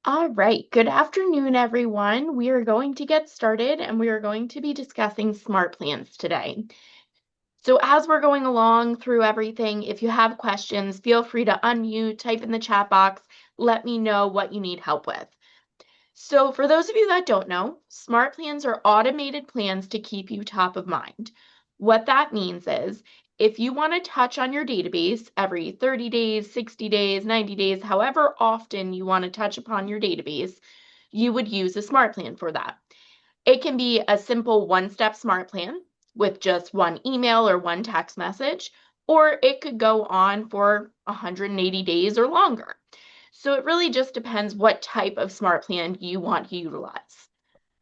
All right, good afternoon, everyone. We are going to get started and we are going to be discussing smart plans today. So as we're going along through everything, if you have questions, feel free to unmute, type in the chat box, let me know what you need help with. So for those of you that don't know, smart plans are automated plans to keep you top of mind. What that means is if you want to touch on your database every 30 days, 60 days, 90 days, however often you want to touch upon your database, you would use a smart plan for that. It can be a simple one-step smart plan with just one email or one text message, or it could go on for 180 days or longer. So it really just depends what type of smart plan you want to utilize.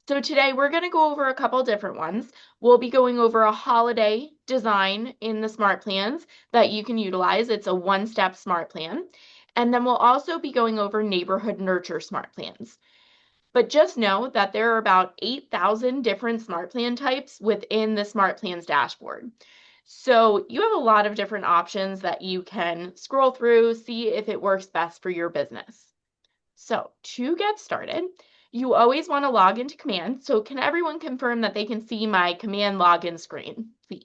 So today we're going to go over a couple different ones. We'll be going over a holiday design in the smart plans that you can utilize. It's a one-step smart plan. And then we'll also be going over neighborhood nurture smart plans. But just know that there are about 8,000 different smart plan types within the smart plans dashboard. So you have a lot of different options that you can scroll through, see if it works best for your business. So to get started, you always want to log into Command. So can everyone confirm that they can see my Command login screen, please?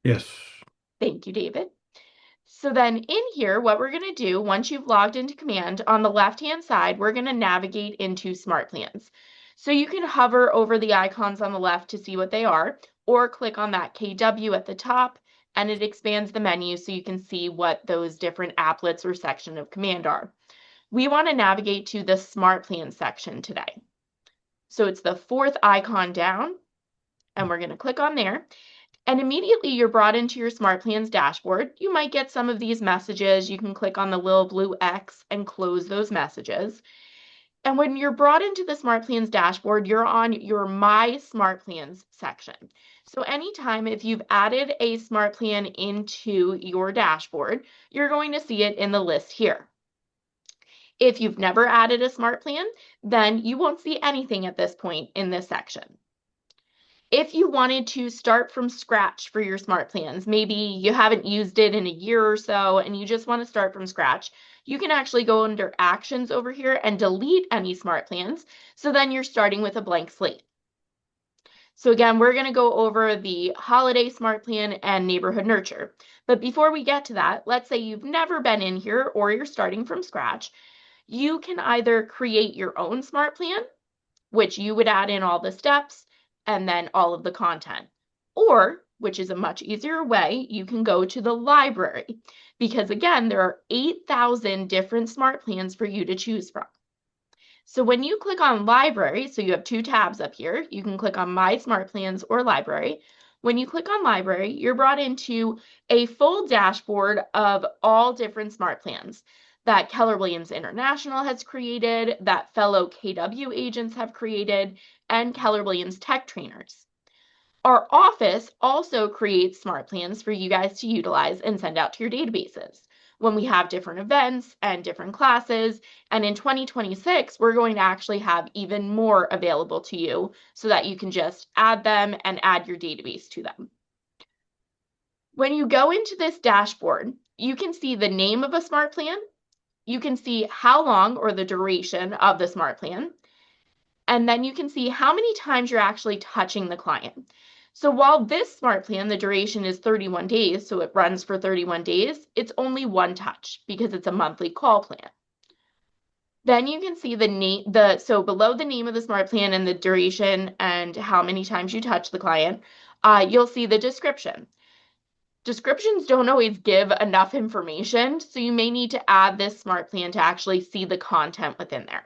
Yes. Thank you, David. So then in here, what we're going to do once you've logged into Command, on the left-hand side, we're going to navigate into Smart Plans. So you can hover over the icons on the left to see what they are, or click on that KW at the top, and it expands the menu so you can see what those different applets or section of Command are. We want to navigate to the Smart Plan section today. So it's the fourth icon down, and we're going to click on there. And immediately you're brought into your Smart Plans dashboard. You might get some of these messages. You can click on the little blue X and close those messages. And when you're brought into the Smart Plans dashboard, you're on your My Smart Plans section. So anytime if you've added a smart plan into your dashboard, you're going to see it in the list here. If you've never added a smart plan, then you won't see anything at this point in this section. If you wanted to start from scratch for your smart plans, maybe you haven't used it in a year or so and you just want to start from scratch, you can actually go under actions over here and delete any smart plans. So then you're starting with a blank slate. So again, we're going to go over the holiday smart plan and neighborhood nurture. But before we get to that, let's say you've never been in here or you're starting from scratch. You can either create your own smart plan, which you would add in all the steps and then all of the content. Or, which is a much easier way, you can go to the library because again, there are 8,000 different smart plans for you to choose from. So when you click on library, so you have two tabs up here, you can click on my smart plans or library. When you click on library, you're brought into a full dashboard of all different smart plans that Keller Williams International has created, that fellow KW agents have created, and Keller Williams tech trainers. Our office also creates smart plans for you guys to utilize and send out to your databases when we have different events and different classes. And in 2026, we're going to actually have even more available to you so that you can just add them and add your database to them. When you go into this dashboard, you can see the name of a smart plan. You can see how long or the duration of the smart plan. And then you can see how many times you're actually touching the client. So while this smart plan, the duration is 31 days, so it runs for 31 days, it's only one touch because it's a monthly call plan. Then you can see the name, so below the name of the smart plan and the duration and how many times you touch the client, you'll see the description. Descriptions don't always give enough information, so you may need to add this smart plan to actually see the content within there.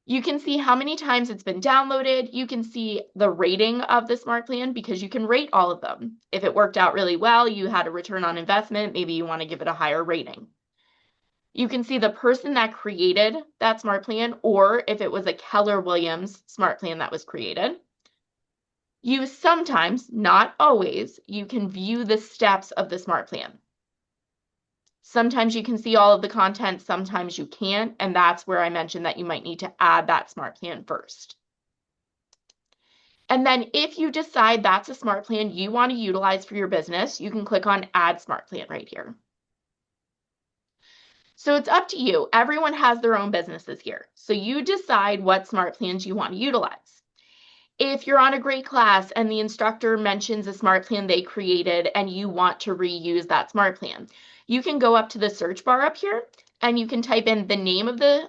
You can see how many times it's been downloaded. You can see the rating of the smart plan because you can rate all of them. If it worked out really well, you had a return on investment, maybe you want to give it a higher rating. You can see the person that created that smart plan or if it was a Keller Williams smart plan that was created. You sometimes, not always, you can view the steps of the smart plan. Sometimes you can see all of the content, sometimes you can't, and that's where I mentioned that you might need to add that smart plan first. And then if you decide that's a smart plan you want to utilize for your business, you can click on Add Smart Plan right here. So it's up to you. Everyone has their own businesses here. So you decide what smart plans you want to utilize. If you're on a great class and the instructor mentions a smart plan they created and you want to reuse that smart plan, you can go up to the search bar up here and you can type in the name of the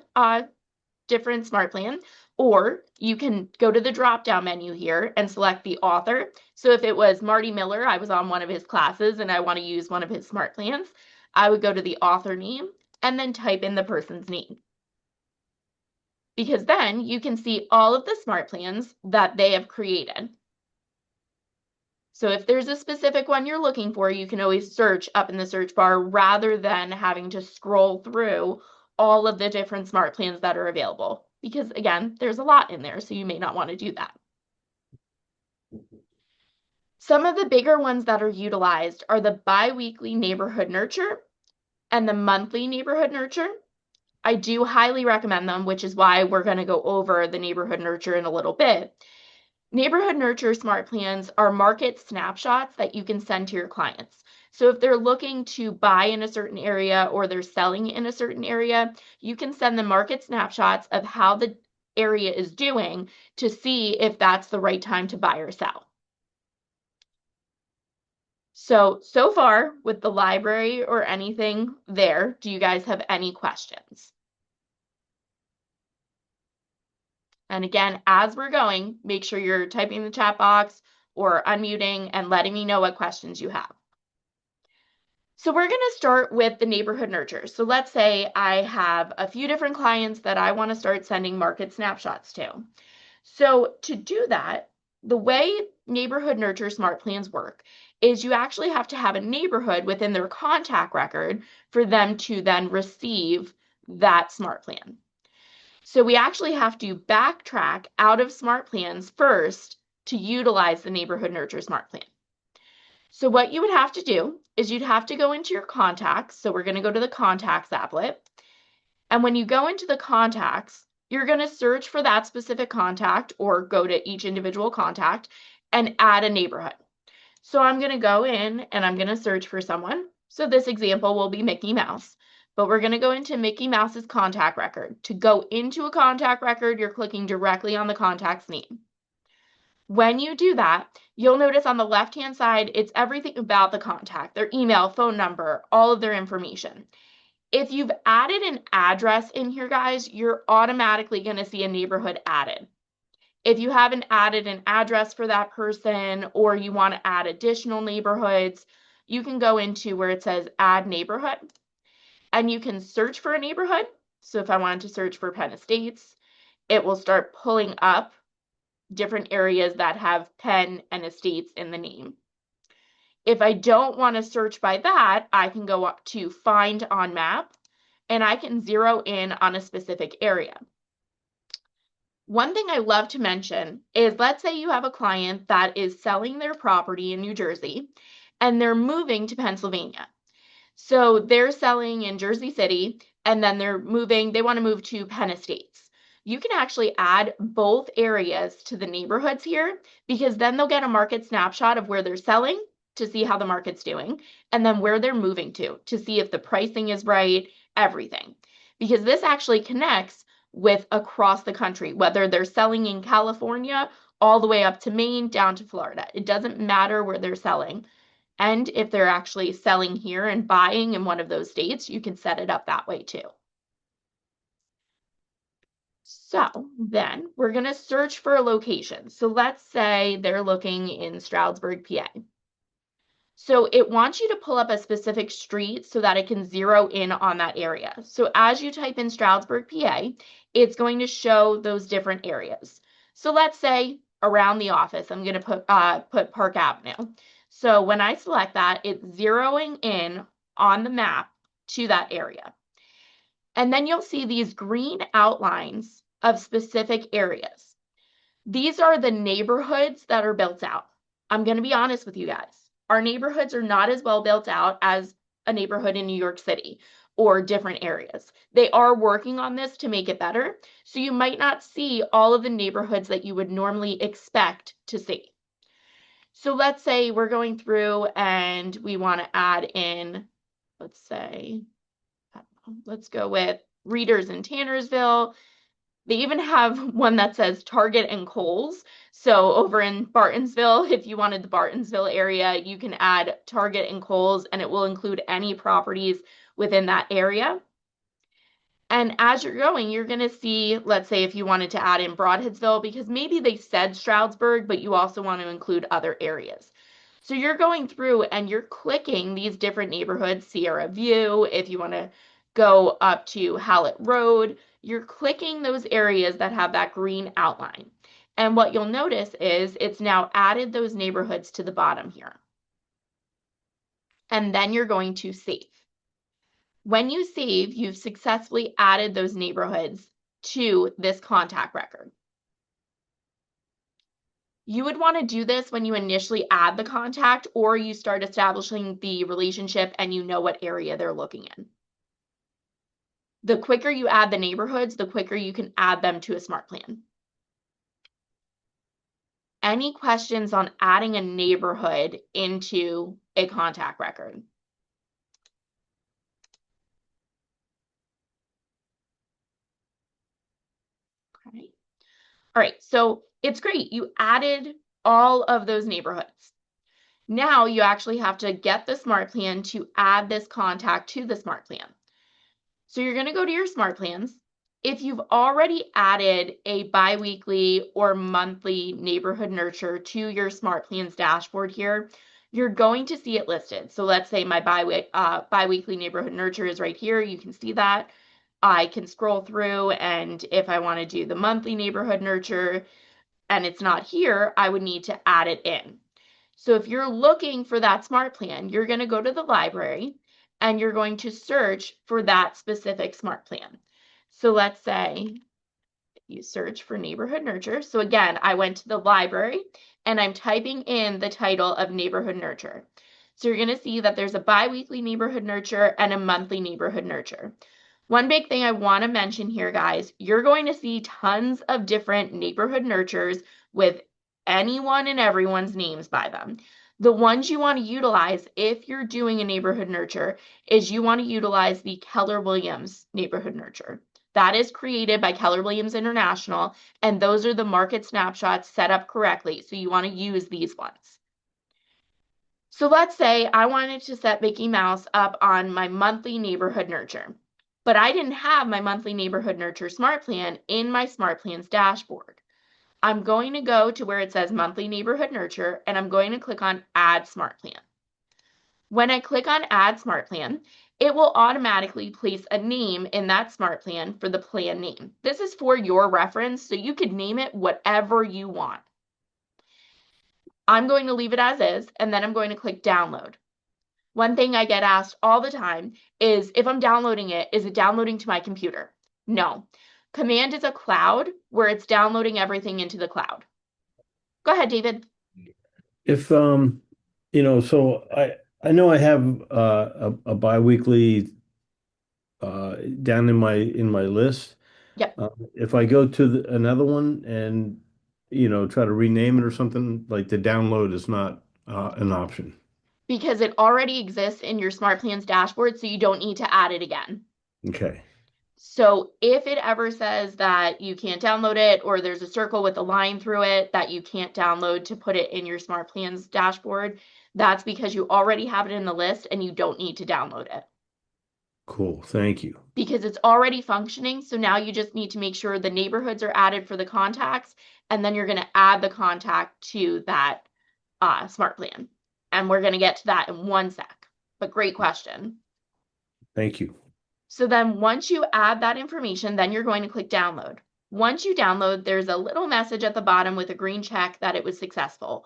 different smart plan, or you can go to the drop down menu here and select the author. So if it was Marty Miller, I was on one of his classes and I want to use one of his smart plans, I would go to the author name and then type in the person's name. Because then you can see all of the smart plans that they have created. So if there's a specific one you're looking for, you can always search up in the search bar rather than having to scroll through all of the different smart plans that are available. Because again, there's a lot in there, so you may not want to do that. Some of the bigger ones that are utilized are the bi-weekly neighborhood nurture and the monthly neighborhood nurture. I do highly recommend them, which is why we're going to go over the neighborhood nurture in a little bit. Neighborhood Nurture Smart Plans are market snapshots that you can send to your clients. So if they're looking to buy in a certain area or they're selling in a certain area, you can send them market snapshots of how the area is doing to see if that's the right time to buy or sell. So far with the library or anything there, do you guys have any questions? And again, as we're going, make sure you're typing in the chat box or unmuting and letting me know what questions you have. So we're going to start with the neighborhood nurture. So let's say I have a few different clients that I want to start sending market snapshots to. So to do that, the way neighborhood nurture smart plans work is you actually have to have a neighborhood within their contact record for them to then receive that smart plan. So we actually have to backtrack out of Smart Plans first to utilize the Neighborhood Nurture Smart Plan. So what you would have to do is you'd have to go into your contacts. So we're going to go to the contacts applet. And when you go into the contacts, you're going to search for that specific contact or go to each individual contact and add a neighborhood. So I'm going to go in and I'm going to search for someone. So this example will be Mickey Mouse. But we're going to go into Mickey Mouse's contact record. To go into a contact record, you're clicking directly on the contact's name. When you do that, you'll notice on the left-hand side, it's everything about the contact, their email, phone number, all of their information. If you've added an address in here, guys, you're automatically going to see a neighborhood added. If you haven't added an address for that person or you want to add additional neighborhoods, you can go into where it says Add Neighborhood. And you can search for a neighborhood. So if I wanted to search for Penn Estates, it will start pulling up different areas that have Penn and Estates in the name. If I don't want to search by that, I can go up to Find on Map, and I can zero in on a specific area. One thing I love to mention is, let's say you have a client that is selling their property in New Jersey, and they're moving to Pennsylvania. So they're selling in Jersey City and then they want to move to Penn Estates. You can actually add both areas to the neighborhoods here because then they'll get a market snapshot of where they're selling to see how the market's doing and then where they're moving to see if the pricing is right, everything. Because this actually connects with across the country, whether they're selling in California all the way up to Maine down to Florida. It doesn't matter where they're selling. And if they're actually selling here and buying in one of those states, you can set it up that way too. So then we're going to search for a location. So let's say they're looking in Stroudsburg, PA. So it wants you to pull up a specific street so that it can zero in on that area. So as you type in Stroudsburg, PA, it's going to show those different areas. So let's say around the office, I'm going to put Park Avenue. So when I select that, it's zeroing in on the map to that area. And then you'll see these green outlines of specific areas. These are the neighborhoods that are built out. I'm going to be honest with you guys. Our neighborhoods are not as well built out as a neighborhood in New York City or different areas. They are working on this to make it better. So you might not see all of the neighborhoods that you would normally expect to see. So let's say we're going through and we want to add in, let's say, let's go with Readers in Tannersville. They even have one that says Target and Kohl's. So over in Bartonsville, if you wanted the Bartonsville area, you can add Target and Kohl's, and it will include any properties within that area. And as you're going, you're going to see, let's say if you wanted to add in Broadheadsville, because maybe they said Stroudsburg, but you also want to include other areas. So you're going through and you're clicking these different neighborhoods, Sierra View, if you want to go up to Hallett Road, you're clicking those areas that have that green outline. And what you'll notice is it's now added those neighborhoods to the bottom here. And then you're going to save. When you save, you've successfully added those neighborhoods to this contact record. You would want to do this when you initially add the contact or you start establishing the relationship and you know what area they're looking in. The quicker you add the neighborhoods, the quicker you can add them to a smart plan. Any questions on adding a neighborhood into a contact record? Okay. All right, so it's great. You added all of those neighborhoods. Now you actually have to get the smart plan to add this contact to the smart plan. So you're going to go to your smart plans. If you've already added a biweekly or monthly neighborhood nurture to your smart plans dashboard here, you're going to see it listed. So let's say my biweekly neighborhood nurture is right here. You can see that. I can scroll through, and if I want to do the monthly neighborhood nurture and it's not here, I would need to add it in. So if you're looking for that smart plan, you're going to go to the library and you're going to search for that specific smart plan. So let's say you search for neighborhood nurture. So again, I went to the library and I'm typing in the title of neighborhood nurture. So you're going to see that there's a biweekly neighborhood nurture and a monthly neighborhood nurture. One big thing I want to mention here, guys, you're going to see tons of different neighborhood nurtures with anyone and everyone's names by them. The ones you want to utilize if you're doing a neighborhood nurture is you want to utilize the Keller Williams neighborhood nurture. That is created by Keller Williams International, and those are the market snapshots set up correctly. So you want to use these ones. So let's say I wanted to set Mickey Mouse up on my monthly neighborhood nurture, but I didn't have my monthly neighborhood nurture smart plan in my smart plans dashboard. I'm going to go to where it says monthly neighborhood nurture and I'm going to click on add smart plan. When I click on add smart plan, it will automatically place a name in that smart plan for the plan name. This is for your reference, so you could name it whatever you want. I'm going to leave it as is, and then I'm going to click download. One thing I get asked all the time is if I'm downloading it, is it downloading to my computer? No. Command is a cloud where it's downloading everything into the cloud. Go ahead, David. If so I know I have a biweekly down in my list. Yep. If I go to another one and try to rename it or something, like the download is not an option. Because it already exists in your Smart Plans dashboard, so you don't need to add it again. Okay. So if it ever says that you can't download it or there's a circle with a line through it that you can't download to put it in your Smart Plans dashboard, that's because you already have it in the list and you don't need to download it. Cool. Thank you. Because it's already functioning. So now you just need to make sure the neighborhoods are added for the contacts, and then you're going to add the contact to that smart plan. And we're going to get to that in one sec. But great question. Thank you. So then once you add that information, then you're going to click download. Once you download, there's a little message at the bottom with a green check that it was successful.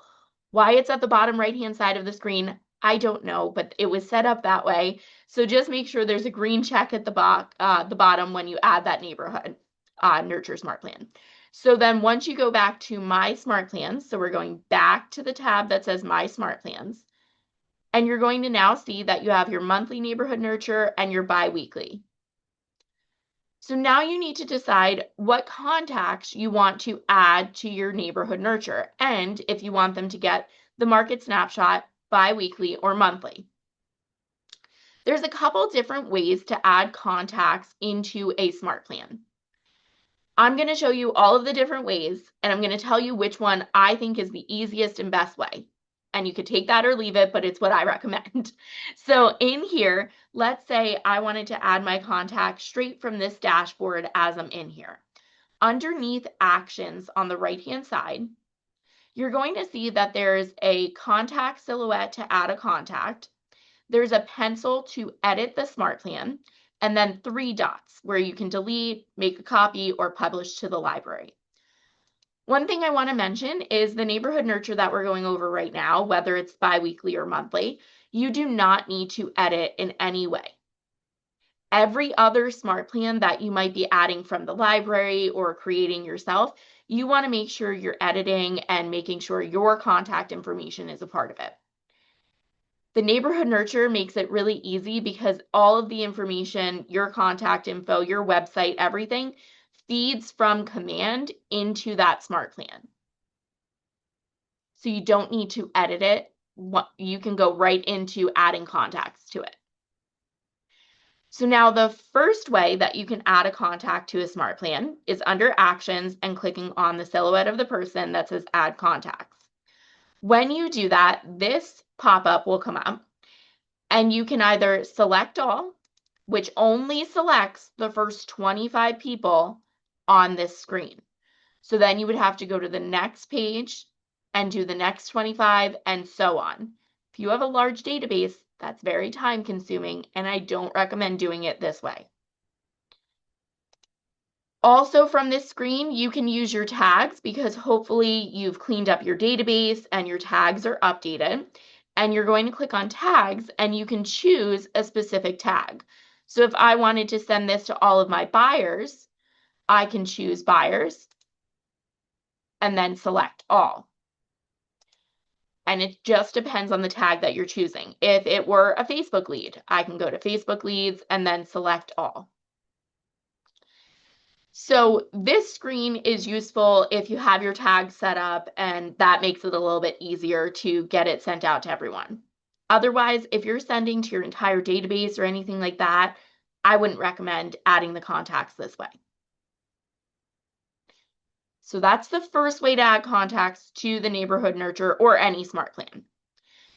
Why it's at the bottom right-hand side of the screen, I don't know, but it was set up that way. So just make sure there's a green check at the bottom when you add that neighborhood nurture smart plan. So then once you go back to my smart plans, so we're going back to the tab that says my smart plans, and you're going to now see that you have your monthly neighborhood nurture and your biweekly. So now you need to decide what contacts you want to add to your neighborhood nurture and if you want them to get the market snapshot biweekly or monthly. There's a couple different ways to add contacts into a smart plan. I'm going to show you all of the different ways, and I'm going to tell you which one I think is the easiest and best way. And you could take that or leave it, but it's what I recommend. So in here, let's say I wanted to add my contact straight from this dashboard as I'm in here. Underneath actions on the right-hand side, you're going to see that there's a contact silhouette to add a contact. There's a pencil to edit the smart plan, and then 3 dots where you can delete, make a copy, or publish to the library. One thing I want to mention is the neighborhood nurture that we're going over right now, whether it's biweekly or monthly, you do not need to edit in any way. Every other smart plan that you might be adding from the library or creating yourself, you want to make sure you're editing and making sure your contact information is a part of it. The neighborhood nurture makes it really easy because all of the information, your contact info, your website, everything feeds from command into that smart plan. So you don't need to edit it. You can go right into adding contacts to it. So now the first way that you can add a contact to a smart plan is under actions and clicking on the silhouette of the person that says add contacts. When you do that, this pop-up will come up and you can either select all, which only selects the first 25 people on this screen. So then you would have to go to the next page and do the next 25 and so on. If you have a large database, that's very time consuming, and I don't recommend doing it this way. Also from this screen, you can use your tags because hopefully you've cleaned up your database and your tags are updated. And you're going to click on tags and you can choose a specific tag. So if I wanted to send this to all of my buyers, I can choose buyers and then select all. And it just depends on the tag that you're choosing. If it were a Facebook lead, I can go to Facebook leads and then select all. So this screen is useful if you have your tags set up, and that makes it a little bit easier to get it sent out to everyone. Otherwise, if you're sending to your entire database or anything like that, I wouldn't recommend adding the contacts this way. So that's the first way to add contacts to the neighborhood nurture or any smart plan.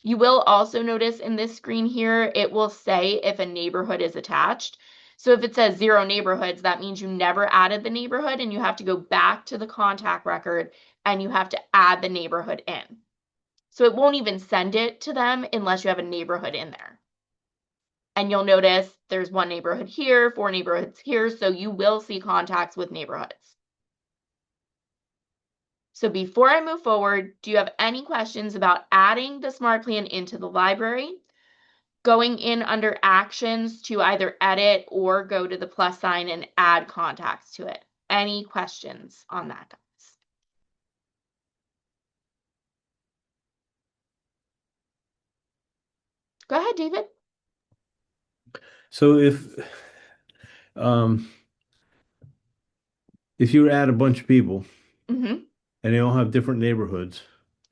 You will also notice in this screen here, it will say if a neighborhood is attached. So if it says 0 neighborhoods, that means you never added the neighborhood and you have to go back to the contact record and you have to add the neighborhood in. So it won't even send it to them unless you have a neighborhood in there. And you'll notice there's 1 neighborhood here, 4 neighborhoods here, so you will see contacts with neighborhoods. So before I move forward, do you have any questions about adding the smart plan into the library? Going in under actions to either edit or go to the plus sign and add contacts to it. Any questions on that, guys? Go ahead, David. So um, if you add a bunch of people Mm-hmm. and they all have different neighborhoods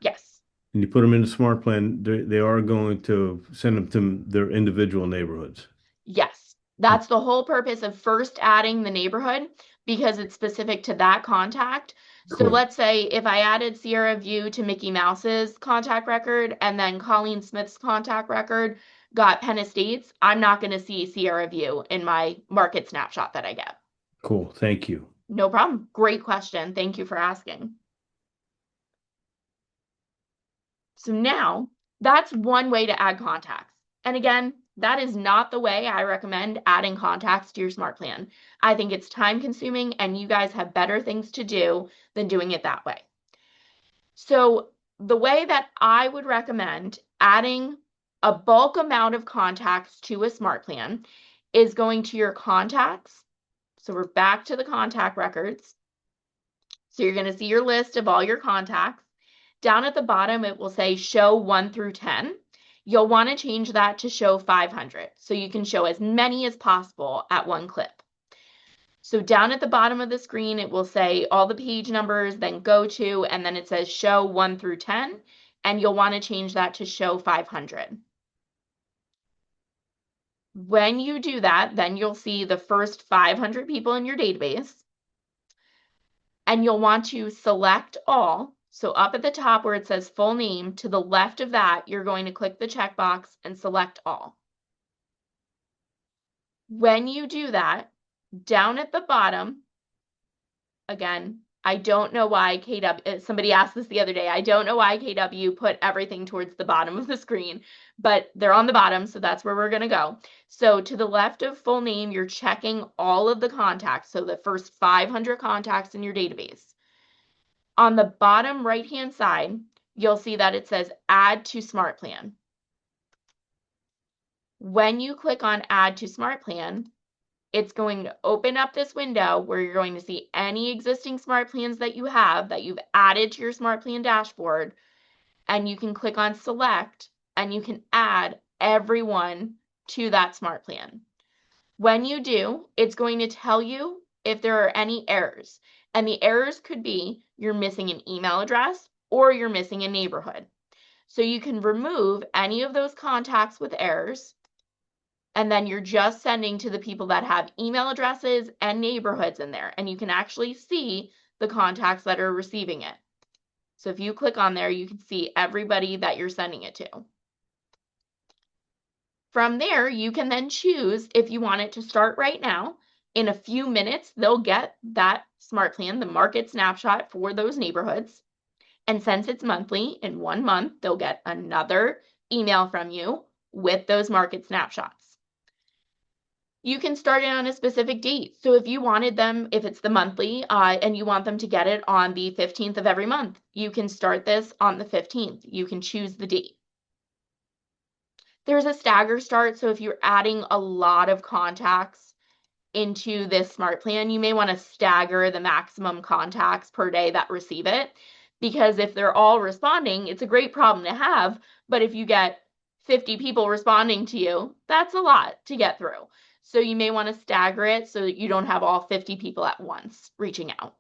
Yes. and you put them in the smart plan, they are going to send them to their individual neighborhoods. Yes. That's the whole purpose of first adding the neighborhood because it's specific to that contact. So Cool. let's say if I added Sierra View to Mickey Mouse's contact record and then Colleen Smith's contact record got Penn Estates, I'm not going to see Sierra View in my market snapshot that I get. Cool. Thank you. No problem. Great question. Thank you for asking. So now that's one way to add contacts. And again, that is not the way I recommend adding contacts to your smart plan. I think it's time consuming and you guys have better things to do than doing it that way. So the way that I would recommend adding a bulk amount of contacts to a smart plan is going to your contacts. So we're back to the contact records. So you're going to see your list of all your contacts. Down at the bottom, it will say show 1 through 10. You'll want to change that to show 500 so you can show as many as possible at one clip. So down at the bottom of the screen, it will say all the page numbers, then go to, and then it says show 1 through 10, and you'll want to change that to show 500. When you do that, then you'll see the first 500 people in your database, and you'll want to select all. So up at the top where it says full name, to the left of that, you're going to click the checkbox and select all. When you do that, down at the bottom, again, I don't know why KW, somebody asked this the other day, I don't know why KW put everything towards the bottom of the screen, but they're on the bottom, so that's where we're going to go. So to the left of full name, you're checking all of the contacts, so the first 500 contacts in your database. On the bottom right-hand side, you'll see that it says Add to Smart Plan. When you click on Add to Smart Plan, it's going to open up this window where you're going to see any existing smart plans that you have that you've added to your smart plan dashboard, and you can click on select and you can add everyone to that smart plan. When you do, it's going to tell you if there are any errors, and the errors could be you're missing an email address or you're missing a neighborhood. So you can remove any of those contacts with errors, and then you're just sending to the people that have email addresses and neighborhoods in there, and you can actually see the contacts that are receiving it. So if you click on there, you can see everybody that you're sending it to. From there, you can then choose if you want it to start right now. In a few minutes, they'll get that smart plan, the market snapshot for those neighborhoods. And since it's monthly, in 1 month, they'll get another email from you with those market snapshots. You can start it on a specific date. So if you wanted them, if it's the monthly, and you want them to get it on the 15th of every month, you can start this on the 15th. You can choose the date. There's a stagger start, so if you're adding a lot of contacts into this smart plan, you may want to stagger the maximum contacts per day that receive it, because if they're all responding, it's a great problem to have, but if you get 50 people responding to you, that's a lot to get through. So you may want to stagger it so that you don't have all 50 people at once reaching out.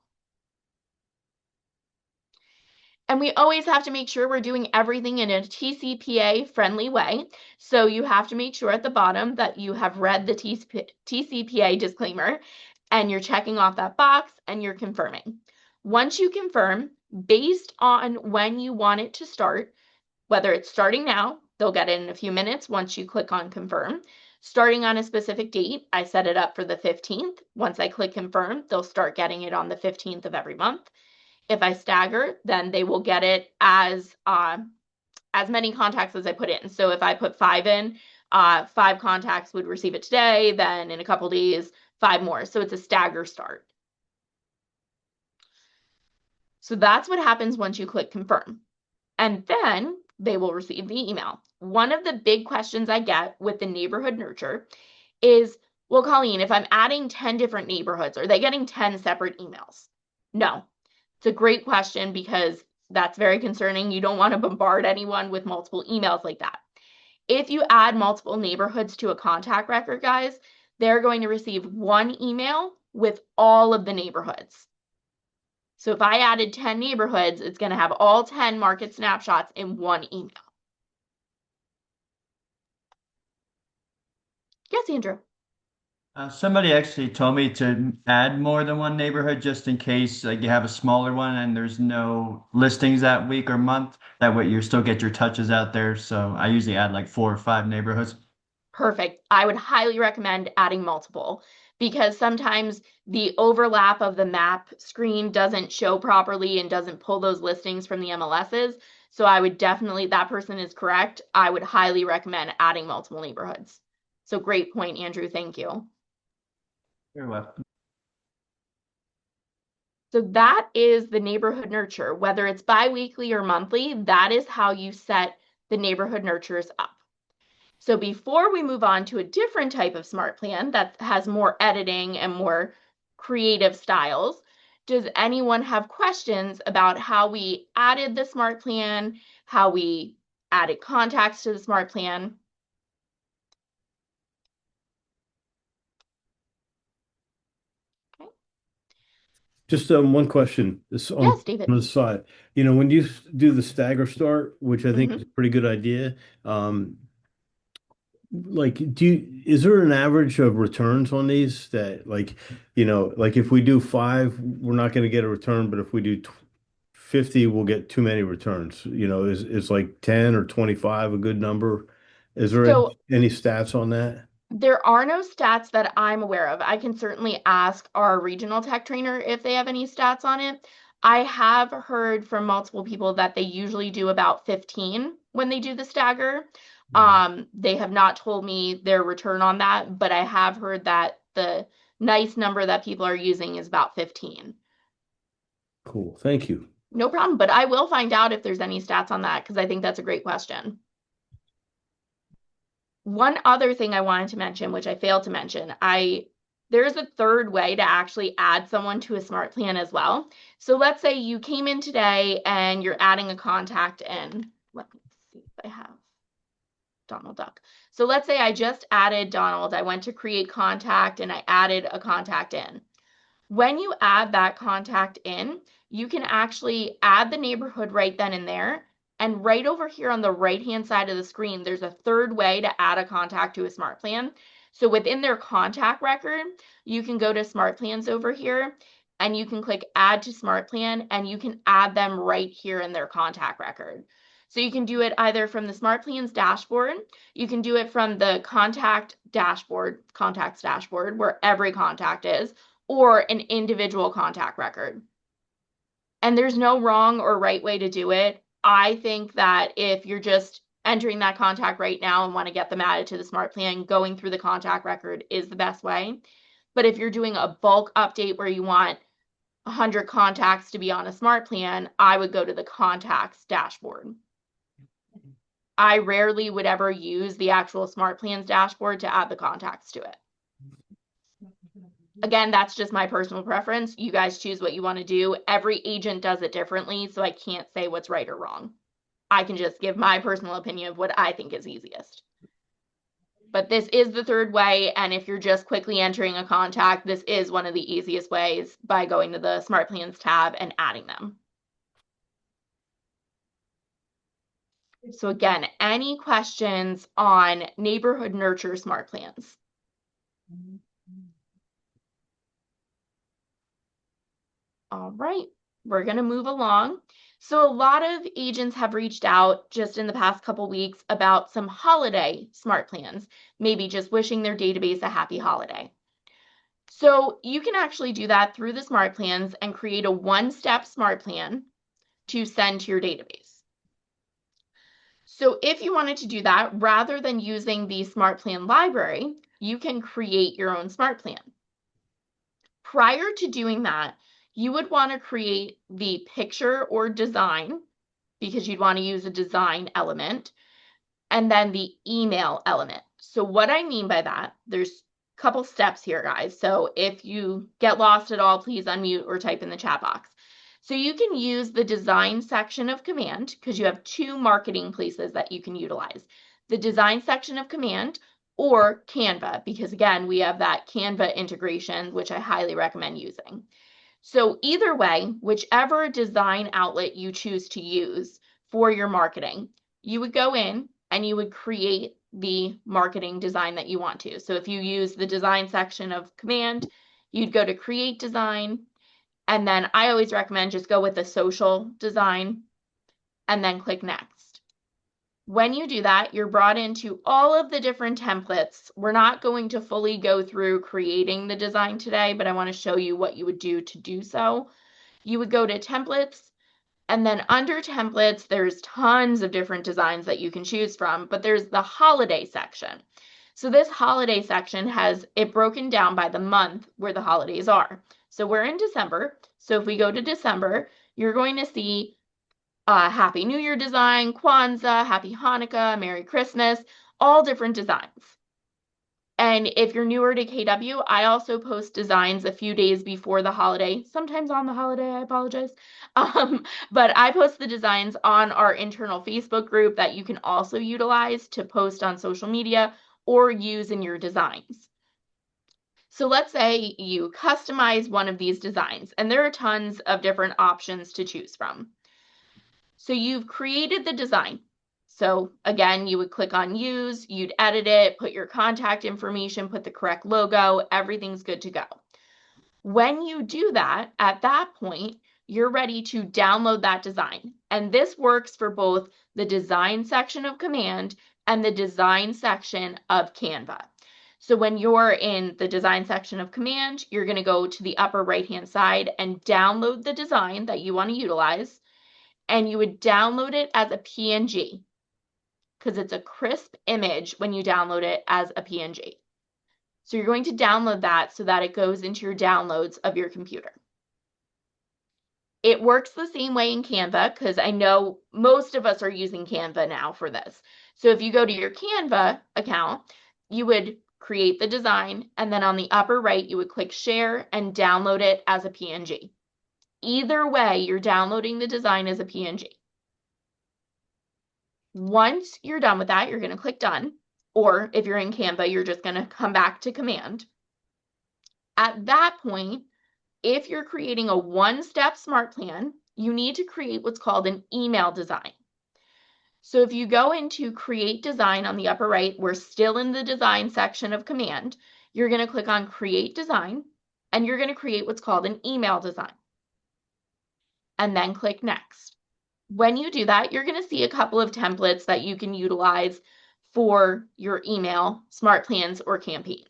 And we always have to make sure we're doing everything in a TCPA friendly way. So you have to make sure at the bottom that you have read the TCPA disclaimer and you're checking off that box and you're confirming. Once you confirm, based on when you want it to start, whether it's starting now, they'll get it in a few minutes once you click on confirm. Starting on a specific date, I set it up for the 15th. Once I click confirm, they'll start getting it on the 15th of every month. If I stagger, then they will get it as many contacts as I put in. So if I put 5 in, 5 contacts would receive it today, then in a couple days, 5 more. So it's a stagger start. So that's what happens once you click confirm. And then they will receive the email. One of the big questions I get with the neighborhood nurture is, well, Colleen, if I'm adding 10 different neighborhoods, are they getting 10 separate emails? No. It's a great question because that's very concerning. You don't want to bombard anyone with multiple emails like that. If you add multiple neighborhoods to a contact record, guys, they're going to receive one email with all of the neighborhoods. So if I added 10 neighborhoods, it's going to have all 10 market snapshots in one email. Yes, Andrew. Somebody actually told me to add more than one neighborhood just in case like you have a smaller one and there's no listings that week or month. That way you still get your touches out there. So I usually add like 4 or 5 neighborhoods. Perfect. I would highly recommend adding multiple because sometimes the overlap of the map screen doesn't show properly and doesn't pull those listings from the MLSs. So I would definitely, that person is correct. I would highly recommend adding multiple neighborhoods. So great point, Andrew. Thank you. You're welcome. So that is the neighborhood nurture. Whether it's biweekly or monthly, that is how you set the neighborhood nurtures up. So before we move on to a different type of smart plan that has more editing and more creative styles, does anyone have questions about how we added the smart plan, how we added contacts to the smart plan? Okay. Just one question. This Yes, on David. the side. When you do the stagger start, which I think Mm-hmm. is a pretty good idea, um, like, is there an average of returns on these that like, like if we do five, we're not going to get a return, but if we do 50, we'll get too many returns. Is like 10 or 25 a good number? Is there So any stats on that? there are no stats that I'm aware of. I can certainly ask our regional tech trainer if they have any stats on it. I have heard from multiple people that they usually do about 15 when they do the stagger. They have not told me their return on that, but I have heard that the nice number that people are using is about 15. Cool. Thank you. No problem, but I will find out if there's any stats on that because I think that's a great question. One other thing I wanted to mention, which I failed to mention, there's a third way to actually add someone to a smart plan as well. So let's say you came in today and you're adding a contact in. Let me see if I have Donald Duck. So let's say I just added Donald. I went to create contact and I added a contact in. When you add that contact in, you can actually add the neighborhood right then and there. And right over here on the right-hand side of the screen, there's a third way to add a contact to a smart plan. So within their contact record, you can go to smart plans over here and you can click add to smart plan and you can add them right here in their contact record. So you can do it either from the smart plans dashboard, you can do it from the contacts dashboard where every contact is, or an individual contact record. And there's no wrong or right way to do it. I think that if you're just entering that contact right now and want to get them added to the smart plan, going through the contact record is the best way. But if you're doing a bulk update where you want 100 contacts to be on a smart plan, I would go to the contacts dashboard. I rarely would ever use the actual smart plans dashboard to add the contacts to it. Again, that's just my personal preference. You guys choose what you want to do. Every agent does it differently, so I can't say what's right or wrong. I can just give my personal opinion of what I think is easiest. But this is the third way, and if you're just quickly entering a contact, this is one of the easiest ways by going to the Smart Plans tab and adding them. So again, any questions on Neighborhood Nurture Smart Plans? All right, we're going to move along. So a lot of agents have reached out just in the past couple weeks about some holiday smart plans, maybe just wishing their database a happy holiday. So you can actually do that through the smart plans and create a one-step smart plan to send to your database. So if you wanted to do that, rather than using the smart plan library, you can create your own smart plan. Prior to doing that, you would want to create the picture or design because you'd want to use a design element and then the email element. So what I mean by that, there's a couple steps here, guys. So if you get lost at all, please unmute or type in the chat box. So you can use the design section of Command because you have two marketing places that you can utilize. The design section of Command or Canva, because again, we have that Canva integration, which I highly recommend using. So either way, whichever design outlet you choose to use for your marketing, you would go in and you would create the marketing design that you want to. So if you use the design section of Command, you'd go to create design. And then I always recommend just go with the social design and then click next. When you do that, you're brought into all of the different templates. We're not going to fully go through creating the design today, but I want to show you what you would do to do so. You would go to templates, and then under templates, there's tons of different designs that you can choose from, but there's the holiday section. So this holiday section has it broken down by the month where the holidays are. So we're in December. So if we go to December, you're going to see Happy New Year design, Kwanzaa, Happy Hanukkah, Merry Christmas, all different designs. And if you're newer to KW, I also post designs a few days before the holiday, sometimes on the holiday, I apologize. But I post the designs on our internal Facebook group that you can also utilize to post on social media or use in your designs. So let's say you customize one of these designs, and there are tons of different options to choose from. So you've created the design. So again, you would click on use, you'd edit it, put your contact information, put the correct logo, everything's good to go. When you do that, at that point, you're ready to download that design. And this works for both the design section of Command and the design section of Canva. So when you're in the design section of Command, you're going to go to the upper right-hand side and download the design that you want to utilize. And you would download it as a PNG because it's a crisp image when you download it as a PNG. So you're going to download that so that it goes into your downloads of your computer. It works the same way in Canva because I know most of us are using Canva now for this. So if you go to your Canva account, you would create the design, and then on the upper right, you would click share and download it as a PNG. Either way, you're downloading the design as a PNG. Once you're done with that, you're going to click done. Or if you're in Canva, you're just going to come back to Command. At that point, if you're creating a one-step smart plan, you need to create what's called an email design. So if you go into create design on the upper right, we're still in the design section of Command. You're going to click on create design, and you're going to create what's called an email design. And then click next. When you do that, you're going to see a couple of templates that you can utilize for your email, smart plans, or campaigns.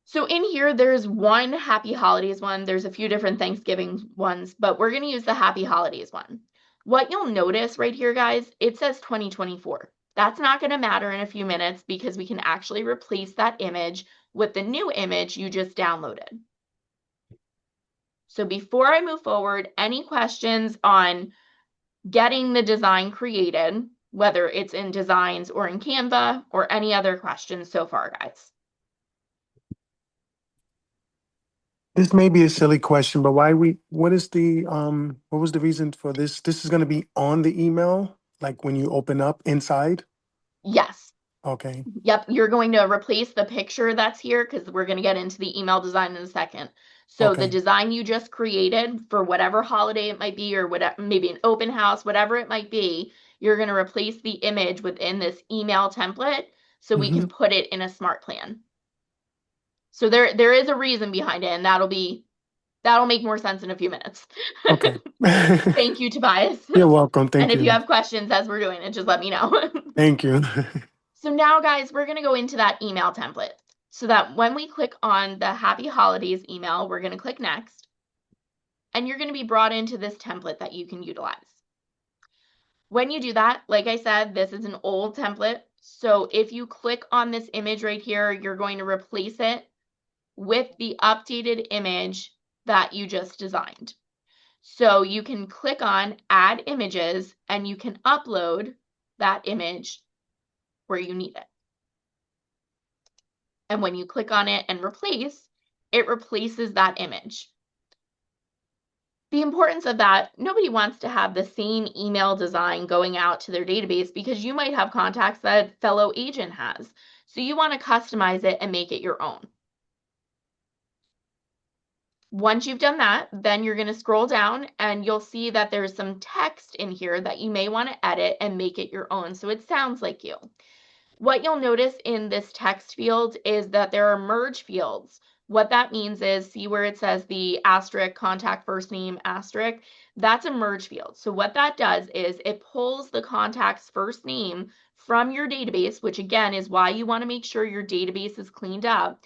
So in here, there's one Happy Holidays one. There's a few different Thanksgiving ones, but we're going to use the Happy Holidays one. What you'll notice right here, guys, it says 2024. That's not going to matter in a few minutes because we can actually replace that image with the new image you just downloaded. So before I move forward, any questions on getting the design created, whether it's in Designs or in Canva, or any other questions so far, guys? This may be a silly question, but what was the reason for this? This is going to be on the email, like when you open up inside? Yes. Okay. Yep, you're going to replace the picture that's here because we're going to get into the email design in a second. So the Okay. design you just created for whatever holiday it might be, or whatever, maybe an open house, whatever it might be, you're going to replace the image within this email template so we can put it in a smart plan. So there is a reason behind it, and that'll make more sense in a few minutes. Okay. Thank you, Tobias. You're welcome. And Thank if you you. have questions as we're doing it, just let me know. Thank you. So now, guys, we're going to go into that email template so that when we click on the Happy Holidays email, we're going to click next, and you're going to be brought into this template that you can utilize. When you do that, like I said, this is an old template. So if you click on this image right here, you're going to replace it with the updated image that you just designed. So you can click on add images and you can upload that image where you need it. And when you click on it and replace, it replaces that image. The importance of that, nobody wants to have the same email design going out to their database because you might have contacts that a fellow agent has. So you want to customize it and make it your own. Once you've done that, then you're going to scroll down and you'll see that there's some text in here that you may want to edit and make it your own so it sounds like you. What you'll notice in this text field is that there are merge fields. What that means is, see where it says the asterisk contact first name asterisk, that's a merge field. So what that does is it pulls the contact's first name from your database, which again is why you want to make sure your database is cleaned up.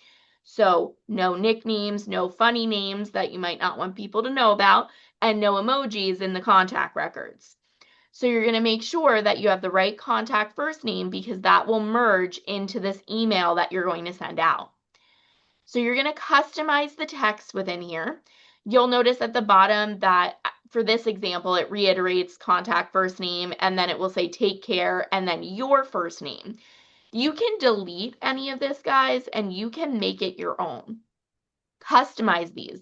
So no nicknames, no funny names that you might not want people to know about, and no emojis in the contact records. So you're going to make sure that you have the right contact first name because that will merge into this email that you're going to send out. So you're going to customize the text within here. You'll notice at the bottom that for this example, it reiterates contact first name, and then it will say take care, and then your first name. You can delete any of this, guys, and you can make it your own. Customize these.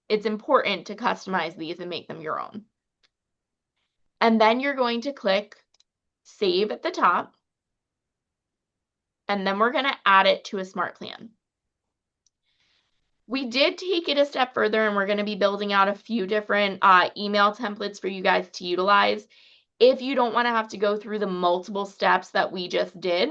It's important to customize these and make them your own. And then you're going to click Save at the top. And then we're going to add it to a smart plan. We did take it a step further, and we're going to be building out a few different email templates for you guys to utilize. If you don't want to have to go through the multiple steps that we just did,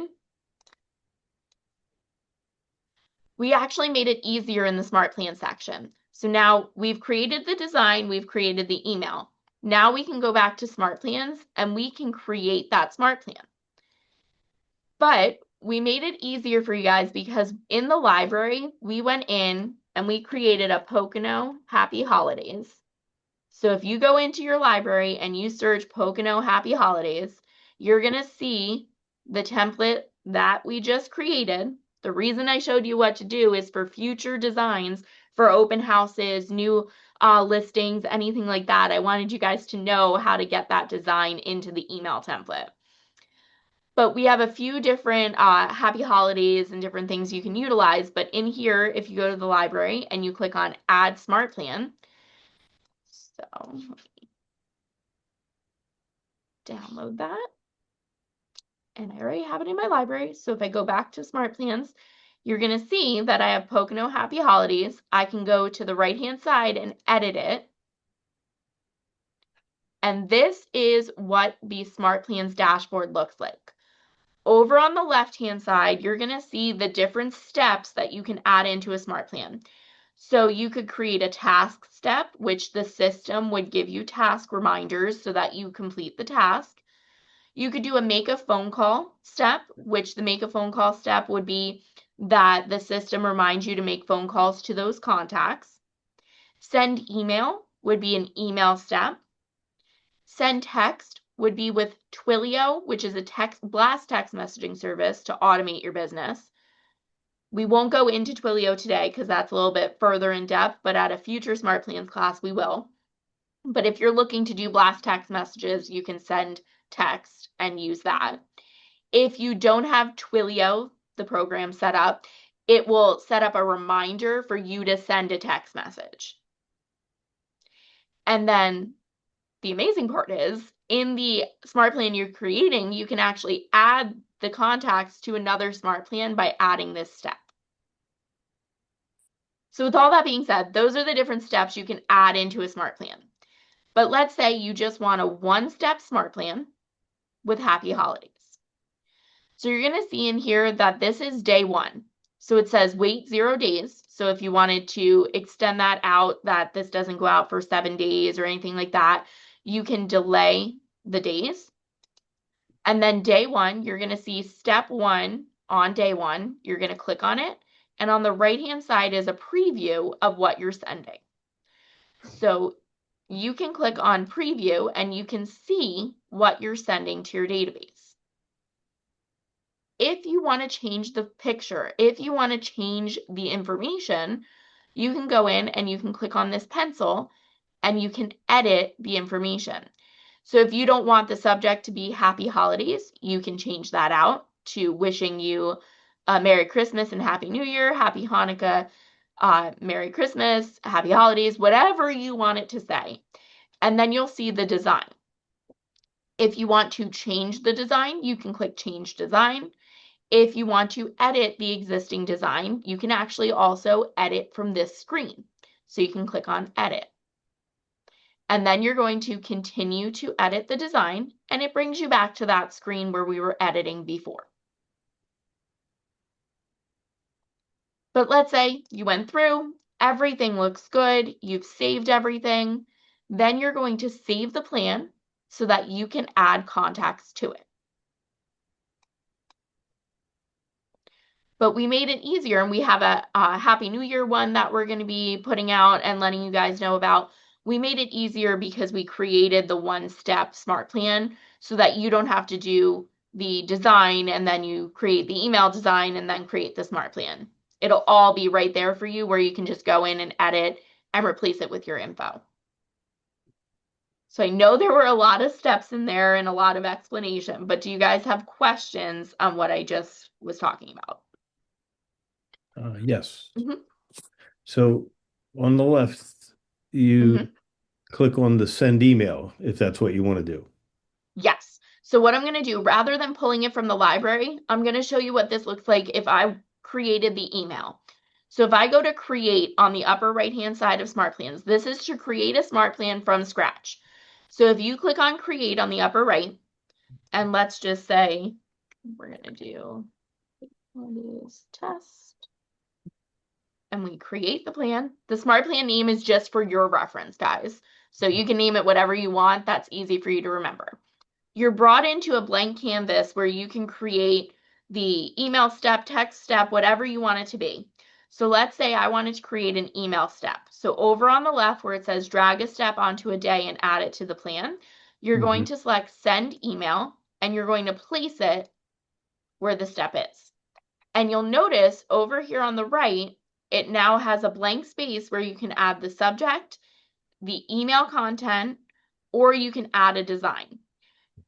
we actually made it easier in the Smart Plan section. So now we've created the design, we've created the email. Now we can go back to Smart Plans and we can create that Smart Plan. But we made it easier for you guys because in the library, we went in and we created a Pocono Happy Holidays. So if you go into your library and you search Pocono Happy Holidays, you're going to see the template that we just created. The reason I showed you what to do is for future designs for open houses, new listings, anything like that. I wanted you guys to know how to get that design into the email template. But we have a few different happy holidays and different things you can utilize. But in here, if you go to the library and you click on Add Smart Plan, so let me download that. And I already have it in my library. So if I go back to Smart Plans, you're going to see that I have Pocono Happy Holidays. I can go to the right-hand side and edit it. And this is what the Smart Plans dashboard looks like. Over on the left-hand side, you're going to see the different steps that you can add into a Smart Plan. So you could create a task step, which the system would give you task reminders so that you complete the task. You could do a make a phone call step, which the make a phone call step would be that the system reminds you to make phone calls to those contacts. Send email would be an email step. Send text would be with Twilio, which is a blast text messaging service to automate your business. We won't go into Twilio today because that's a little bit further in depth, but at a future Smart Plans class, we will. But if you're looking to do blast text messages, you can send text and use that. If you don't have Twilio, the program set up, it will set up a reminder for you to send a text message. And then the amazing part is in the Smart Plan you're creating, you can actually add the contacts to another Smart Plan by adding this step. So with all that being said, those are the different steps you can add into a Smart Plan. But let's say you just want a one-step Smart Plan with Happy Holidays. So you're going to see in here that this is day 1. So it says wait 0 days. So if you wanted to extend that out, that this doesn't go out for 7 days or anything like that, you can delay the days. And then day 1, you're going to see step 1 on day 1. You're going to click on it. And on the right-hand side is a preview of what you're sending. So you can click on preview and you can see what you're sending to your database. If you want to change the picture, if you want to change the information, you can go in and you can click on this pencil and you can edit the information. So if you don't want the subject to be Happy Holidays, you can change that out to wishing you a Merry Christmas and Happy New Year, Happy Hanukkah, Merry Christmas, Happy Holidays, whatever you want it to say. And then you'll see the design. If you want to change the design, you can click Change Design. If you want to edit the existing design, you can actually also edit from this screen. So you can click on Edit. And then you're going to continue to edit the design, and it brings you back to that screen where we were editing before. But let's say you went through, everything looks good, you've saved everything, then you're going to save the plan so that you can add contacts to it. But we made it easier, and we have a Happy New Year one that we're going to be putting out and letting you guys know about. We made it easier because we created the one-step Smart Plan so that you don't have to do the design and then you create the email design and then create the Smart Plan. It'll all be right there for you where you can just go in and edit and replace it with your info. So I know there were a lot of steps in there and a lot of explanation, but do you guys have questions on what I just was talking about? Yes. Mhm. So on the left, you click on the send email if that's what you want to do. Yes. So what I'm going to do, rather than pulling it from the library, I'm going to show you what this looks like if I created the email. So if I go to create on the upper right-hand side of Smart Plans, this is to create a Smart Plan from scratch. So if you click on create on the upper right, and let's just say we're going to do test, and we create the plan. The smart plan name is just for your reference, guys. So you can name it whatever you want. That's easy for you to remember. You're brought into a blank canvas where you can create the email step, text step, whatever you want it to be. So let's say I wanted to create an email step. So over on the left where it says drag a step onto a day and add it to the plan, you're going to select send email and you're going to place it where the step is. And you'll notice over here on the right, it now has a blank space where you can add the subject, the email content, or you can add a design.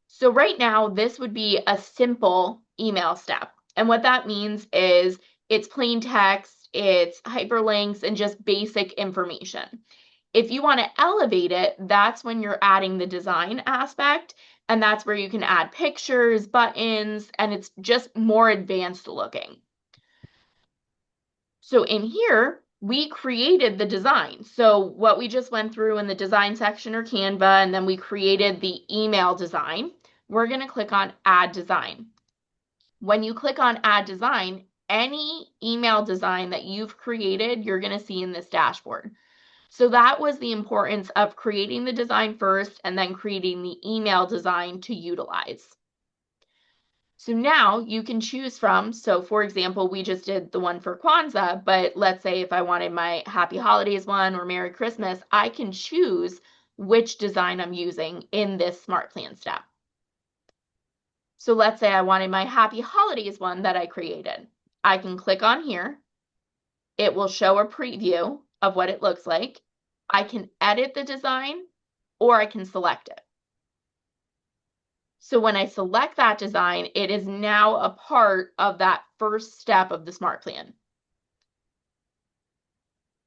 So right now, this would be a simple email step. And what that means is it's plain text, it's hyperlinks, and just basic information. If you want to elevate it, that's when you're adding the design aspect, and that's where you can add pictures, buttons, and it's just more advanced looking. So in here, we created the design. So what we just went through in the design section or Canva, and then we created the email design. We're going to click on Add Design. When you click on Add Design, any email design that you've created, you're going to see in this dashboard. So that was the importance of creating the design first and then creating the email design to utilize. So now you can choose from, so for example, we just did the one for Kwanzaa, but let's say if I wanted my Happy Holidays one or Merry Christmas, I can choose which design I'm using in this Smart Plan step. So let's say I wanted my Happy Holidays one that I created. I can click on here. It will show a preview of what it looks like. I can edit the design or I can select it. So when I select that design, it is now a part of that first step of the Smart Plan.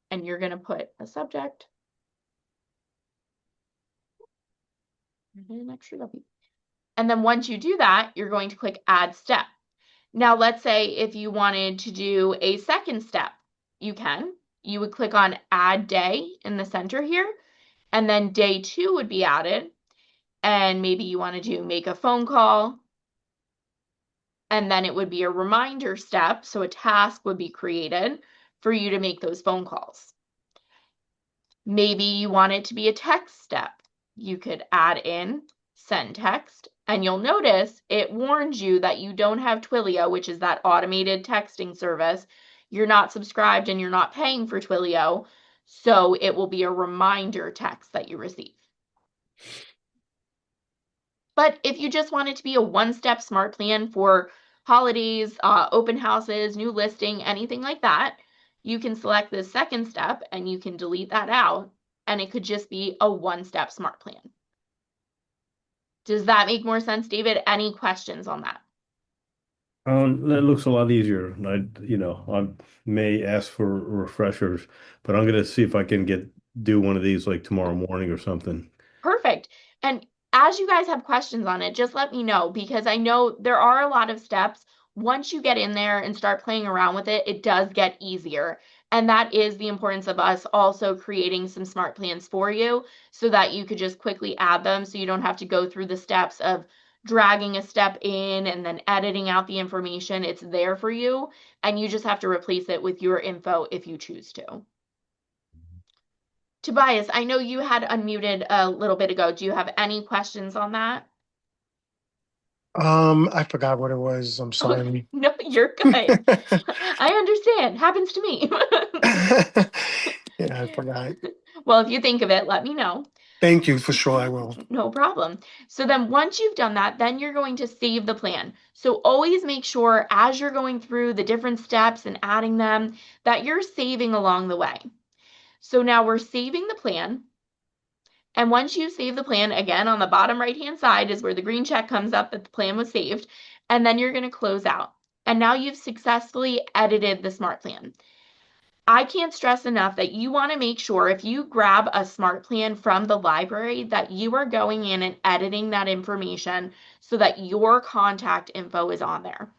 And you're going to put a subject and an extra W. And then once you do that, you're going to click Add Step. Now, let's say if you wanted to do a second step, you can. You would click on Add Day in the center here, and then day 2 would be added. And maybe you want to do make a phone call, and then it would be a reminder step, so a task would be created for you to make those phone calls. Maybe you want it to be a text step. You could add in send text, and you'll notice it warns you that you don't have Twilio, which is that automated texting service. You're not subscribed and you're not paying for Twilio, so it will be a reminder text that you receive. But if you just want it to be a one-step smart plan for holidays, open houses, new listing, anything like that, you can select the second step and you can delete that out, and it could just be a one-step smart plan. Does that make more sense, David? Any questions on that? That looks a lot easier. I may ask for refreshers, but I'm gonna see if I can do one of these like tomorrow morning or something. Perfect. And as you guys have questions on it, just let me know because I know there are a lot of steps. Once you get in there and start playing around with it, it does get easier. And that is the importance of us also creating some smart plans for you so that you could just quickly add them so you don't have to go through the steps of dragging a step in and then editing out the information. It's there for you, and you just have to replace it with your info if you choose to. Tobias, I know you had unmuted a little bit ago. Do you have any questions on that? I forgot what it was. I'm Oh, sorry. no, you're good. I understand. Happens to me. Yeah, I forgot. Well, if you think of it, let me know. Thank you for sure. I will. No problem. So then once you've done that, then you're going to save the plan. So always make sure as you're going through the different steps and adding them that you're saving along the way. So now we're saving the plan. And once you save the plan, again, on the bottom right-hand side is where the green check comes up that the plan was saved. And then you're going to close out. And now you've successfully edited the smart plan. I can't stress enough that you want to make sure if you grab a smart plan from the library that you are going in and editing that information so that your contact info is on there.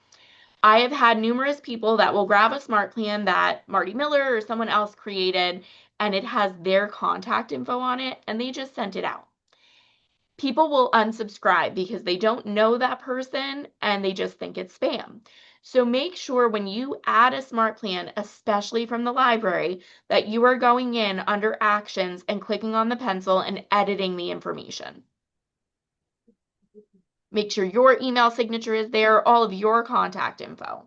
I have had numerous people that will grab a smart plan that Marty Miller or someone else created and it has their contact info on it and they just sent it out. people will unsubscribe because they don't know that person and they just think it's spam. So make sure when you add a smart plan, especially from the library, that you are going in under actions and clicking on the pencil and editing the information. Make sure your email signature is there, all of your contact info.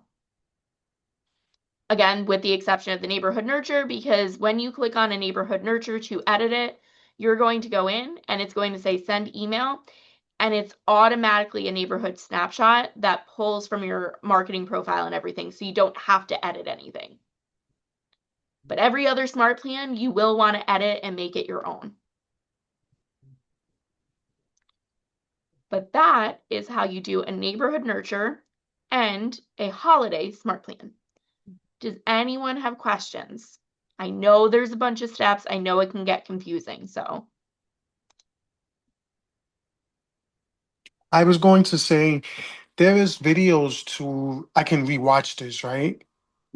Again, with the exception of the neighborhood nurture, because when you click on a neighborhood nurture to edit it, you're going to go in and it's going to say send email, and it's automatically a neighborhood snapshot that pulls from your marketing profile and everything, so you don't have to edit anything. But every other smart plan, you will want to edit and make it your own. But that is how you do a neighborhood nurture and a holiday smart plan. Does anyone have questions? I know there's a bunch of steps. I know it can get confusing, so. I was going to say there is videos I can rewatch this, right?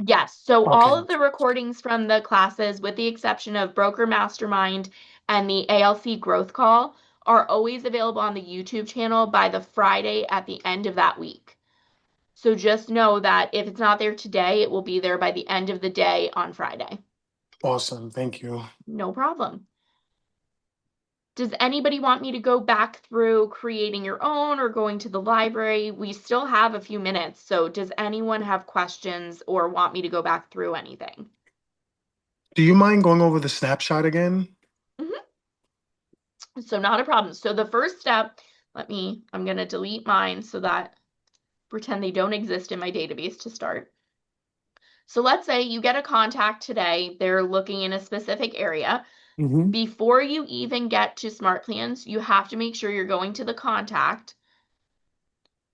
Yes, so all Okay. of the recordings from the classes, with the exception of Broker Mastermind and the ALC Growth Call, are always available on the YouTube channel by the Friday at the end of that week. So just know that if it's not there today, it will be there by the end of the day on Friday. Awesome. Thank you. No problem. Does anybody want me to go back through creating your own or going to the library? We still have a few minutes, so does anyone have questions or want me to go back through anything? Do you mind going over the snapshot again? So not a problem. So the first step, I'm going to delete mine so that pretend they don't exist in my database to start. So let's say you get a contact today, they're looking in a specific area. Mm-hmm. Before you even get to Smart Plans, you have to make sure you're going to the contact.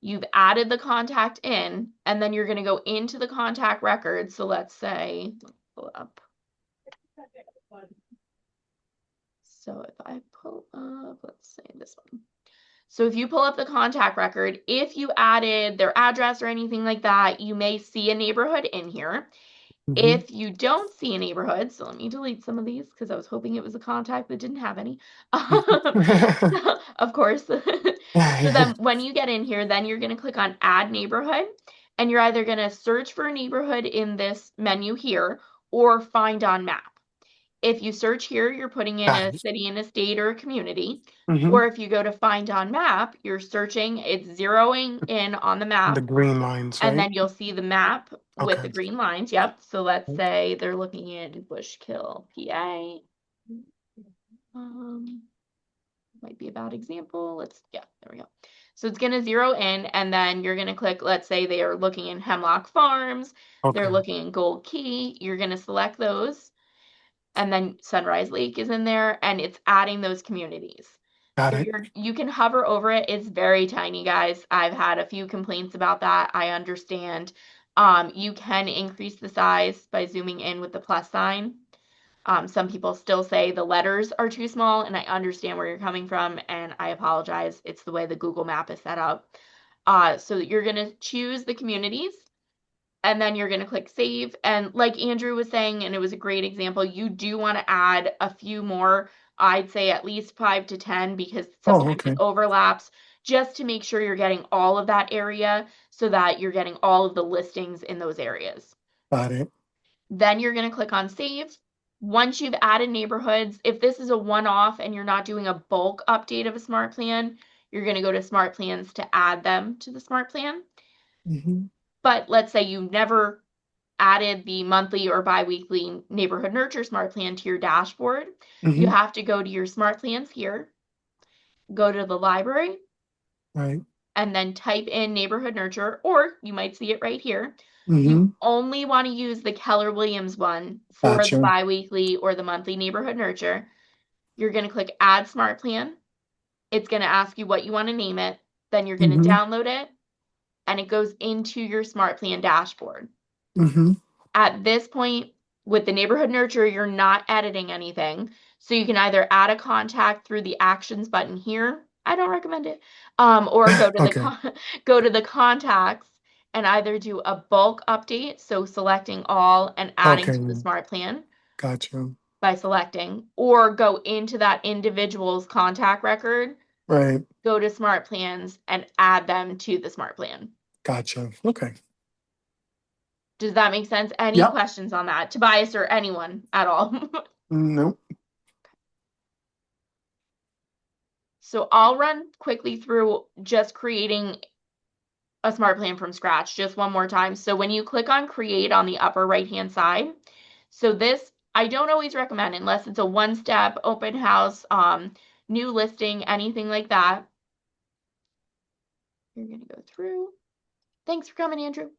You've added the contact in, and then you're going to go into the contact record. So let's say, pull up. So if I pull up, let's say this one. So if you pull up the contact record, if you added their address or anything like that, you may see a neighborhood in here. Mm-hmm. If you don't see a neighborhood, so let me delete some of these because I was hoping it was a contact that didn't have any. So, of course. So then when you get in here, then you're going to click on add neighborhood, and you're either going to search for a neighborhood in this menu here or find on map. If you search here, you're putting in a city and a state or a community. Mm-hmm. Or if you go to find on map, you're searching, it's zeroing in on the map. The green lines, And right? then you'll see the map with the Okay. green lines. Yep. So let's say they're looking in Bushkill, PA. Might be a bad example. There we go. So it's going to zero in, and then you're going to click, let's say they are looking in Hemlock Farms. They're Okay. looking in Gold Key. You're going to select those. And then Sunrise Lake is in there, and it's adding those communities. Got So it. you can hover over it. It's very tiny, guys. I've had a few complaints about that. I understand. You can increase the size by zooming in with the plus sign. Some people still say the letters are too small, and I understand where you're coming from, and I apologize. It's the way the Google map is set up. So you're going to choose the communities, and then you're going to click save. And like Andrew was saying, and it was a great example, you do want to add a few more. I'd say at least 5 to 10 because sometimes it overlaps, just to make sure you're getting all of that area so that you're getting all of the listings in those areas. Got it. Then you're going to click on save. Once you've added neighborhoods, if this is a one-off and you're not doing a bulk update of a smart plan, you're going to go to Smart Plans to add them to the smart plan. Mm-hmm. But let's say you never added the monthly or biweekly neighborhood nurture smart plan to your dashboard. Mm-hmm. You have to go to your smart plans here, go to the library, Right. and then type in neighborhood nurture, or you might see it right here. Mm-hmm. You only want to use the Keller Williams one for the Gotcha. biweekly or the monthly neighborhood nurture. You're going to click add smart plan. It's going to ask you what you want to name it. Then you're going to Mm-hmm. download it, and it goes into your smart plan dashboard. Mm-hmm. At this point, with the neighborhood nurture, you're not editing anything. So you can either add a contact through the actions button here. I don't recommend it. Or go to Okay. go to the contacts and either do a bulk update, so selecting all and adding Okay. to the smart plan Gotcha. by selecting, or go into that individual's contact record Right. go to SmartPlans and add them to the Smart Plan. Gotcha. Okay. Does that make sense? Any Yep. questions on that, Tobias or anyone at all? Nope. So I'll run quickly through just creating a Smart Plan from scratch just one more time. So when you click on create on the upper right hand side, so this I don't always recommend unless it's a one-step open house, new listing, anything like that. You're gonna go through. Thanks for coming, Andrew.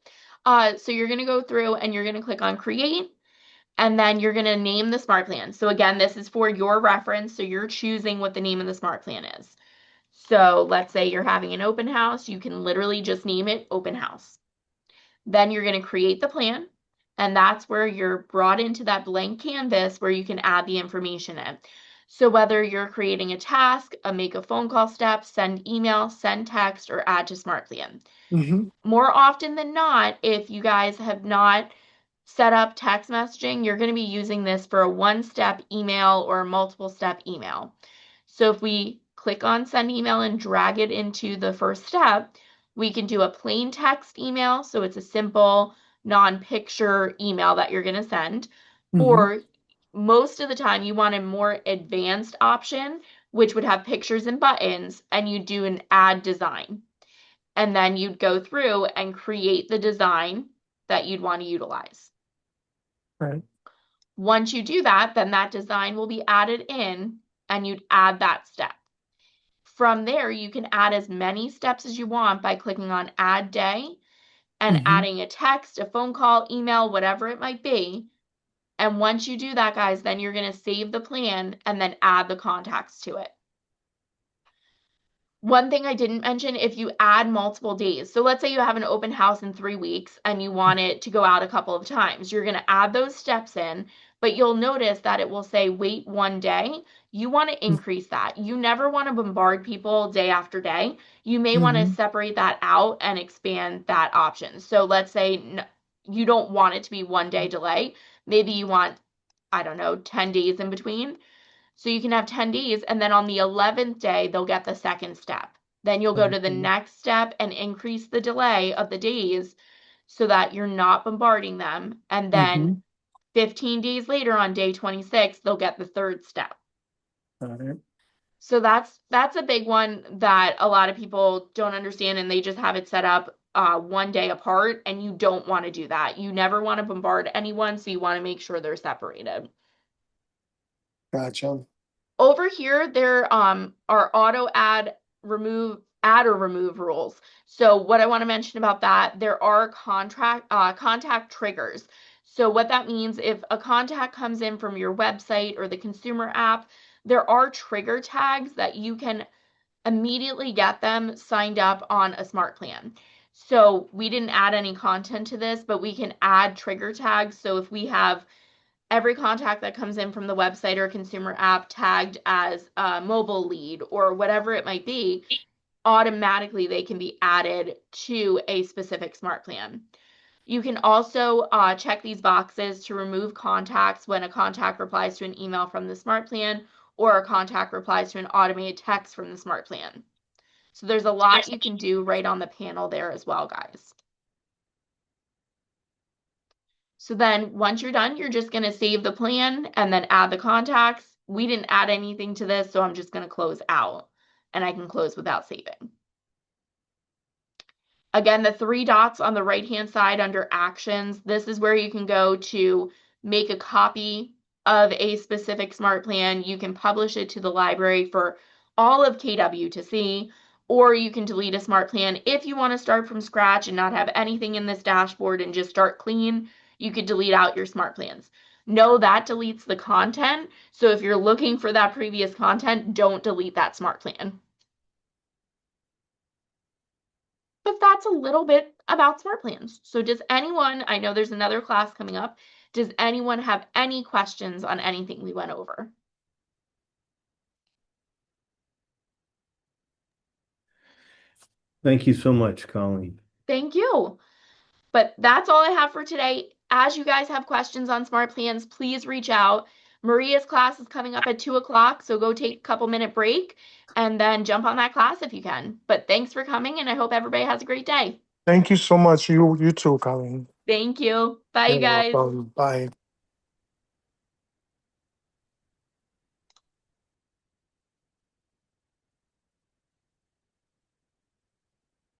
So you're gonna go through and you're gonna click on create, and then you're gonna name the Smart Plan. So again, this is for your reference, so you're choosing what the name of the Smart Plan is. So let's say you're having an open house, you can literally just name it open house. Then you're going to create the plan, and that's where you're brought into that blank canvas where you can add the information in. So whether you're creating a task, make a phone call step, send email, send text, or add to SmartPlan. Mm-hmm. More often than not, if you guys have not set up text messaging, you're going to be using this for a one-step email or a multiple-step email. So if we click on send email and drag it into the first step, we can do a plain text email. So it's a simple non-picture email that you're going to send. Mm-hmm. Or most of the time you want a more advanced option, which would have pictures and buttons, and you do an add design. And then you'd go through and create the design that you'd want to utilize. Right. Once you do that, then that design will be added in and you'd add that step. From there, you can add as many steps as you want by clicking on add day and Mm-hmm. adding a text, a phone call, email, whatever it might be. And once you do that, guys, then you're going to save the plan and then add the contacts to it. One thing I didn't mention, if you add multiple days, so let's say you have an open house in 3 weeks and you want it to go out a couple of times, you're going to add those steps in, but you'll notice that it will say wait 1 day. You want to increase that. You never want to bombard people day after day. You may want to Mm-hmm. separate that out and expand that option. So let's say you don't want it to be 1 day delay. Maybe you want, I don't know, 10 days in between. So you can have 10 days, and then on the 11th day, they'll get the second step. Then you'll go to the Okay. next step and increase the delay of the days so that you're not bombarding them. And Mm-hmm. then 15 days later on day 26, they'll get the third step. Got it. So that's a big one that a lot of people don't understand, and they just have it set up 1 day apart, and you don't want to do that. You never want to bombard anyone, so you want to make sure they're separated. Gotcha. Over here, there are auto add or remove rules. So what I want to mention about that, there are contact triggers. So what that means, if a contact comes in from your website or the consumer app, there are trigger tags that you can immediately get them signed up on a smart plan. So we didn't add any content to this, but we can add trigger tags. So if we have every contact that comes in from the website or consumer app tagged as a mobile lead or whatever it might be, automatically they can be added to a specific smart plan. You can also check these boxes to remove contacts when a contact replies to an email from the smart plan or a contact replies to an automated text from the smart plan. So there's a lot you can do right on the panel there as well, guys. So then once you're done, you're just going to save the plan and then add the contacts. We didn't add anything to this, so I'm just going to close out, and I can close without saving. Again, the 3 dots on the right-hand side under actions, this is where you can go to make a copy of a specific smart plan. You can publish it to the library for all of KW to see, or you can delete a smart plan. If you want to start from scratch and not have anything in this dashboard and just start clean, you could delete out your smart plans. No, that deletes the content. So if you're looking for that previous content, don't delete that smart plan. But that's a little bit about smart plans. So does anyone, I know there's another class coming up, does anyone have any questions on anything we went over? Thank you so much, Colleen. Thank you. But that's all I have for today. As you guys have questions on smart plans, please reach out. Maria's class is coming up at 2 o'clock, so go take a couple minute break and then jump on that class if you can. But thanks for coming, and I hope everybody has a great day. Thank you so much. You too, Colleen. Thank you. Bye, You're guys. welcome. Bye.